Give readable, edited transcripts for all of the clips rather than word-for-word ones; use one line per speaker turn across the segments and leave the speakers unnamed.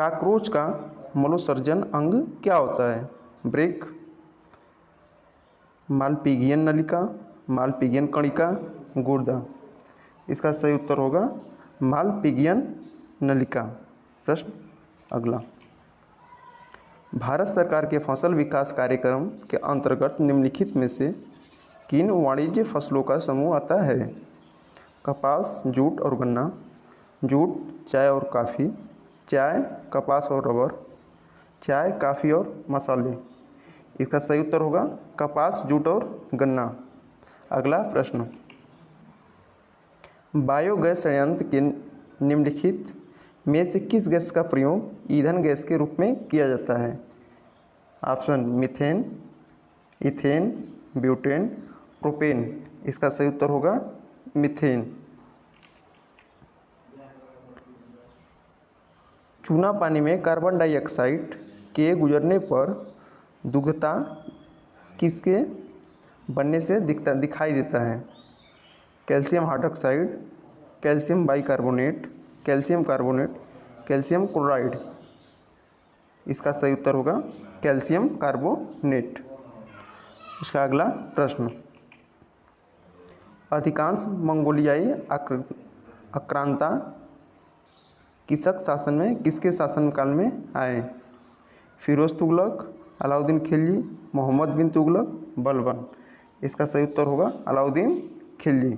Cockroach का मलोत्सर्जन अंग क्या होता है? ब्रेक, मालपिगियन नलिका, मालपिगियन कणिका, गुर्दा। इसका सही उत्तर होगा मालपिगियन नलिका। प्रश्न अगला, भारत सरकार के फसल विकास कार्यक्रम के अंतर्गत निम्नलिखित में से किन वाणिज्य फसलों का समूह आता है? कपास, जूट और गन्ना, जूट, चाय और कॉफ़ी, चाय, कपास और रबर, चाय, कॉफ़ी और मसाले। इसका सही उत्तर होगा कपास, जूट और गन्ना। अगला प्रश्न, बायोगैस संयंत्र के निम्नलिखित में से किस गैस का प्रयोग ईंधन गैस के रूप में किया जाता है? Option methane, ethane, butane, propane. इसका सही उत्तर होगा मीथेन। चूना पानी में कार्बन डाइऑक्साइड के गुजरने पर दुग्धता किसके बनने से दिखाई देता है? Calcium hydroxide, calcium bicarbonate, calcium carbonate, calcium chloride. इसका सही उत्तर होगा कैल्शियम कार्बोनेट। इसका अगला प्रश्न, अधिकांश मंगोलियाई आक्रांता किसक शासन में किसके शासनकाल में आए? फिरोज तुगलक, अलाउद्दीन खिलजी, मोहम्मद बिन तुगलक, बलबन। इसका सही उत्तर होगा अलाउद्दीन खिलजी।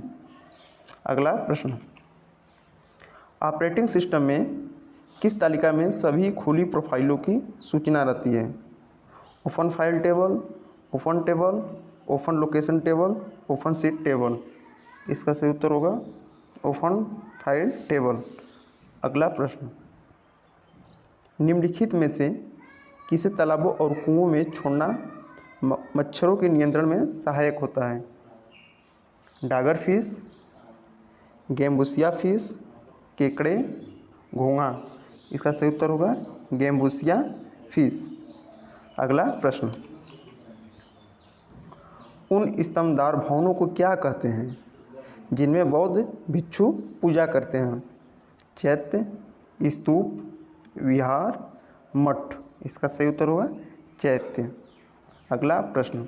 अगला प्रश्न, ऑपरेटिंग सिस्टम में किस तालिका में सभी खुली प्रोफाइलों की सूचना रहती है? Open file table, open table, open location table, open seat table. इसका सही उत्तर होगा ओपन फाइल टेबल। अगला प्रश्न, निम्नलिखित में से किसे तालाबों और कुओं में छोड़ना मच्छरों के नियंत्रण में सहायक होता है? डागर फिश, गेम्बुसिया फिश, केकड़े, घोंघा। इसका सही उत्तर होगा गेम्बुसिया फिश। अगला प्रश्न, उन स्तंभदार भवनों को क्या कहते हैं जिनमें बौद्ध भिक्षु पूजा करते हैं? चैत्य, स्तूप, विहार, मठ। इसका सही उत्तर होगा चैत्य। अगला प्रश्न,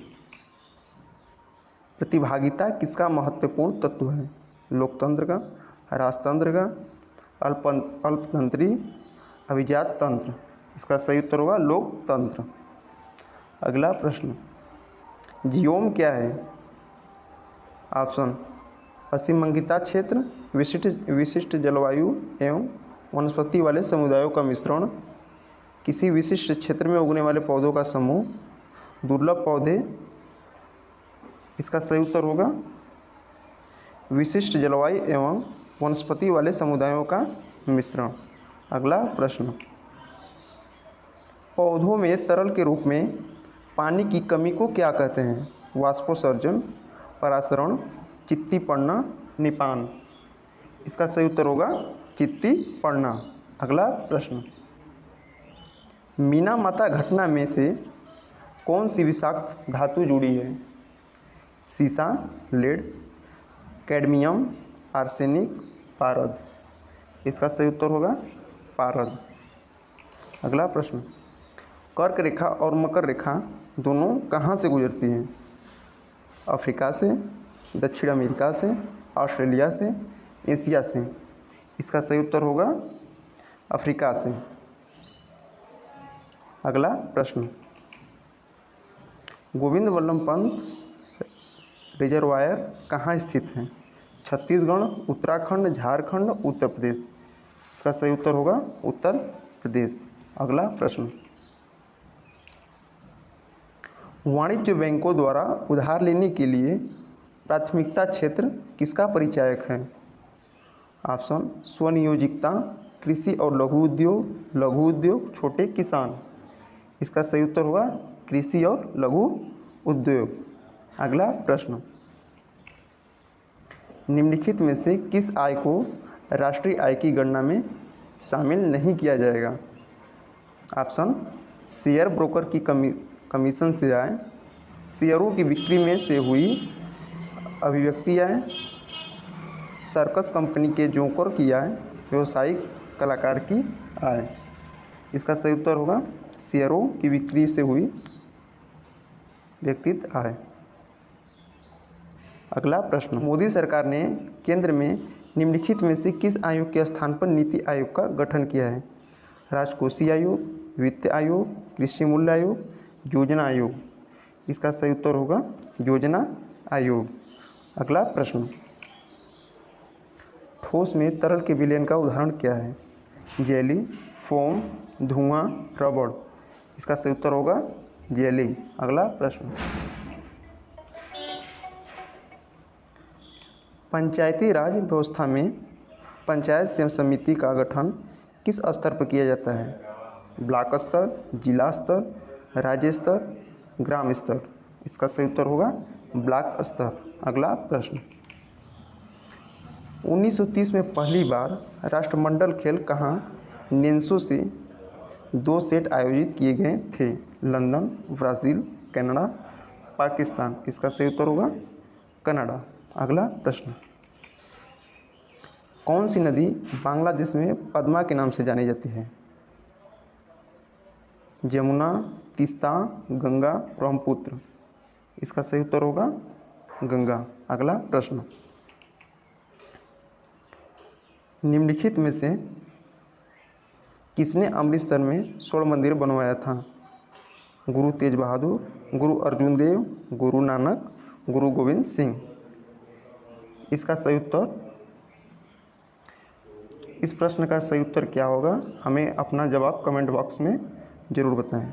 प्रतिभागिता किसका महत्वपूर्ण तत्व है? लोकतंत्र का, राजतंत्र का, अल्पतंत्री, अभिजात तंत्र। इसका सही उत्तर होगा लोकतंत्र। अगला प्रश्न, जियोम क्या है? ऑप्शन असीमंगिता क्षेत्र, विशिष्ट जलवायु एवं वनस्पति वाले समुदायों का मिश्रण, किसी विशिष्ट क्षेत्र में उगने वाले पौधों का समूह, दुर्लभ पौधे। इसका सही उत्तर होगा विशिष्ट जलवायु एवं वनस्पति वाले समुदायों का मिश्रण। अगला प्रश्न, पौधों में तरल के रूप में पानी की कमी को क्या कहते हैं? वाष्पोत्सर्जन, परासरण, चित्ती पड़ना, निपान। इसका सही उत्तर होगा चित्ती पड़ना। अगला प्रश्न, मीना माता घटना में से कौन सी विषाक्त धातु जुड़ी है? सीसा, लेड, कैडमियम, आर्सेनिक, पारद। इसका सही उत्तर होगा पारद। अगला प्रश्न, कर्क रेखा और मकर रेखा दोनों कहाँ से गुजरती हैं? अफ्रीका से, दक्षिण अमेरिका से, ऑस्ट्रेलिया से, एशिया से। इसका सही उत्तर होगा अफ्रीका से। अगला प्रश्न, गोविंद वल्लभ पंत रिजर्वायर कहाँ स्थित है? छत्तीसगढ़, उत्तराखंड, झारखंड, उत्तर प्रदेश। इसका सही उत्तर होगा उत्तर प्रदेश। अगला प्रश्न, वाणिज्य बैंकों द्वारा उधार लेने के लिए प्राथमिकता क्षेत्र किसका परिचायक है? ऑप्शन स्वनियोजिकता, कृषि और लघु उद्योग, छोटे किसान। इसका सही उत्तर होगा कृषि और लघु उद्योग। अगला प्रश्न, निम्नलिखित में से किस आय को राष्ट्रीय आय की गणना में शामिल नहीं किया जाएगा? ऑप्शन शेयर ब्रोकर की कमीशन से आय, शेयरों की बिक्री में से हुई अभिव्यक्ति आय, सर्कस कंपनी के जोकर की आय, व्यावसायिक कलाकार की आय। इसका सही उत्तर होगा शेयरों की बिक्री से हुई व्यक्तिगत आय। अगला प्रश्न, मोदी सरकार ने केंद्र में निम्नलिखित में से किस आयोग के स्थान पर नीति आयोग का गठन किया है? राजकोषीय आयोग, वित्त आयोग, कृषि मूल्य आयोग, योजना आयोग। इसका सही उत्तर होगा योजना आयोग। अगला प्रश्न, ठोस में तरल के विलयन का उदाहरण क्या है? जेली, फोम, धुआं, रबड़। इसका सही उत्तर होगा जेली। अगला प्रश्न, पंचायती राज व्यवस्था में पंचायत समिति का गठन किस स्तर पर किया जाता है? ब्लॉक स्तर, जिला स्तर, राज्य स्तर, ग्राम स्तर। इसका सही उत्तर होगा ब्लॉक स्तर। अगला प्रश्न, 1930 में पहली बार राष्ट्रमंडल खेल कहाँ नेन्सो से 2 सेट आयोजित किए गए थे? London, Brazil, Canada, Pakistan. इसका सही उत्तर होगा कनाडा। अगला प्रश्न, कौन सी नदी बांग्लादेश में पद्मा के नाम से जानी जाती है? यमुना, तीस्ता, गंगा, ब्रह्मपुत्र। इसका सही उत्तर होगा गंगा। अगला प्रश्न, निम्नलिखित में से किसने अमृतसर में स्वर्ण मंदिर बनवाया था? गुरु तेज बहादुर, गुरु अर्जुन देव, गुरु नानक, गुरु गोविंद सिंह। इसका सही उत्तर, इस प्रश्न का सही उत्तर क्या होगा? हमें अपना जवाब कमेंट बॉक्स में ज़रूर बताएं।